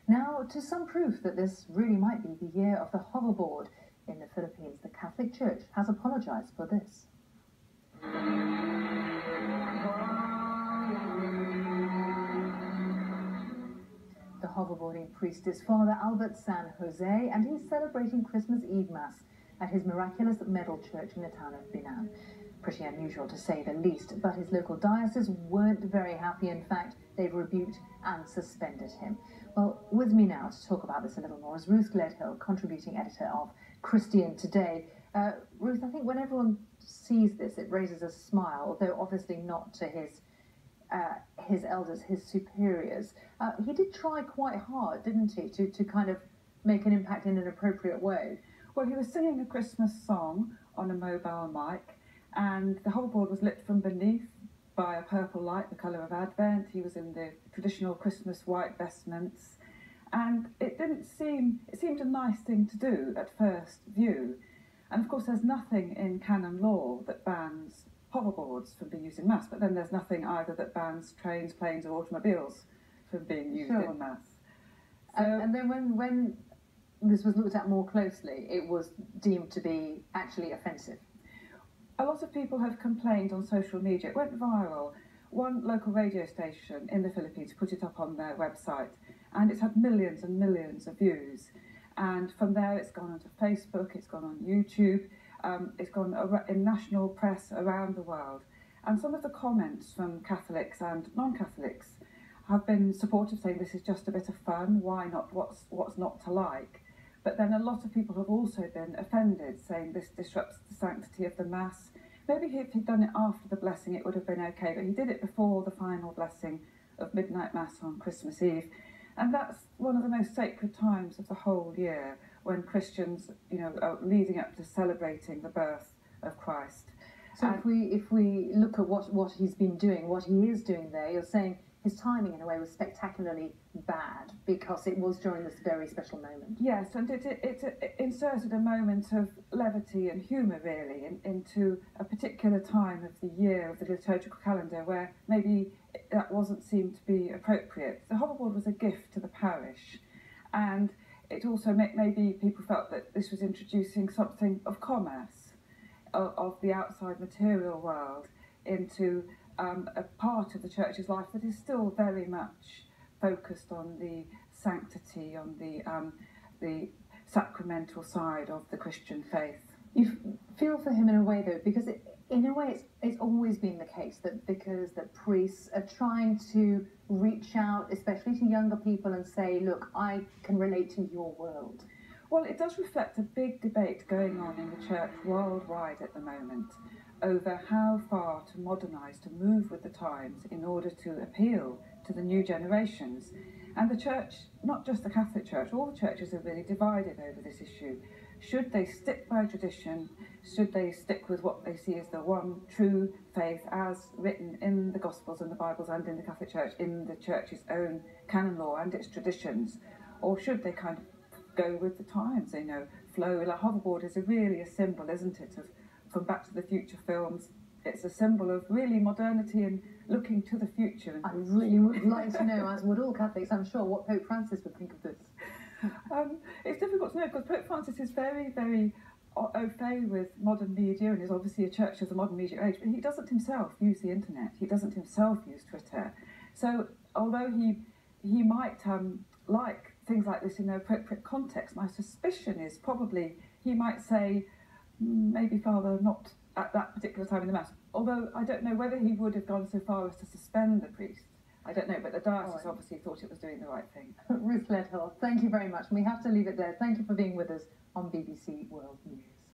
Now, to some proof that this really might be the year of the hoverboard in the Philippines, the Catholic Church has apologized for this. The hoverboarding priest is Father Albert San Jose, and he's celebrating Christmas Eve Mass at his miraculous medal church in the town of Binan. Pretty unusual to say the least, but his local diocese weren't very happy. In fact, they've rebuked and suspended him. Well, with me now to talk about this a little more is Ruth Gledhill, contributing editor of Christian Today. Ruth, I think when everyone sees this, it raises a smile, although obviously not to his elders, his superiors. He did try quite hard, didn't he, to kind of make an impact in an appropriate way. Well, he was singing a Christmas song on a mobile mic, and the hoverboard was lit from beneath by a purple light, the colour of Advent. He was in the traditional Christmas white vestments, and it seemed a nice thing to do at first view. And of course there's nothing in canon law that bans hoverboards from being used in Mass, but then there's nothing either that bans trains, planes or automobiles from being used in Mass. So, and then when this was looked at more closely, it was deemed to be actually offensive. A lot of people have complained on social media. It went viral. One local radio station in the Philippines put it up on their website, and it's had millions and millions of views. And from there it's gone onto Facebook, it's gone on YouTube, it's gone in national press around the world. And some of the comments from Catholics and non-Catholics have been supportive, saying this is just a bit of fun, why not, what's not to like? But then a lot of people have also been offended, saying this disrupts the sanctity of the Mass. Maybe if he'd done it after the blessing it would have been okay, but he did it before the final blessing of midnight Mass on Christmas Eve. And that's one of the most sacred times of the whole year, when Christians, are leading up to celebrating the birth of Christ. So if we look at what he's been doing, what he is doing there, you're saying his timing in a way was spectacularly bad because it was during this very special moment. Yes, and it inserted a moment of levity and humour really into a particular time of the year of the liturgical calendar where maybe that wasn't seen to be appropriate. The hoverboard was a gift to the parish, and it also maybe people felt that this was introducing something of commerce, of the outside material world into a part of the church's life that is still very much focused on the sanctity, on the sacramental side of the Christian faith. You feel for him in a way, though, because in a way it's always been the case that priests are trying to reach out, especially to younger people, and say, look, I can relate to your world. Well, it does reflect a big debate going on in the church worldwide at the moment over how far to modernise, to move with the times in order to appeal to the new generations. And the church, not just the Catholic Church, all the churches are really divided over this issue. Should they stick by tradition? Should they stick with what they see as the one true faith as written in the Gospels and the Bibles and in the Catholic Church, in the church's own canon law and its traditions? Or should they kind of go with the times, flow? Like hoverboard is really a symbol, isn't it, from Back to the Future films. It's a symbol of really modernity and looking to the future. I really would like to know, as would all Catholics, I'm sure, what Pope Francis would think of this. It's difficult to know because Pope Francis is very, very au fait with modern media and is obviously a church of the modern media age, but he doesn't himself use the internet. He doesn't himself use Twitter. So although he might like things like this in their appropriate context, my suspicion is probably he might say, maybe Father, not at that particular time in the Mass. Although I don't know whether he would have gone so far as to suspend the priest. I don't know, but the diocese obviously thought it was doing the right thing. Ruth Gledhill, thank you very much. We have to leave it there. Thank you for being with us on BBC World News.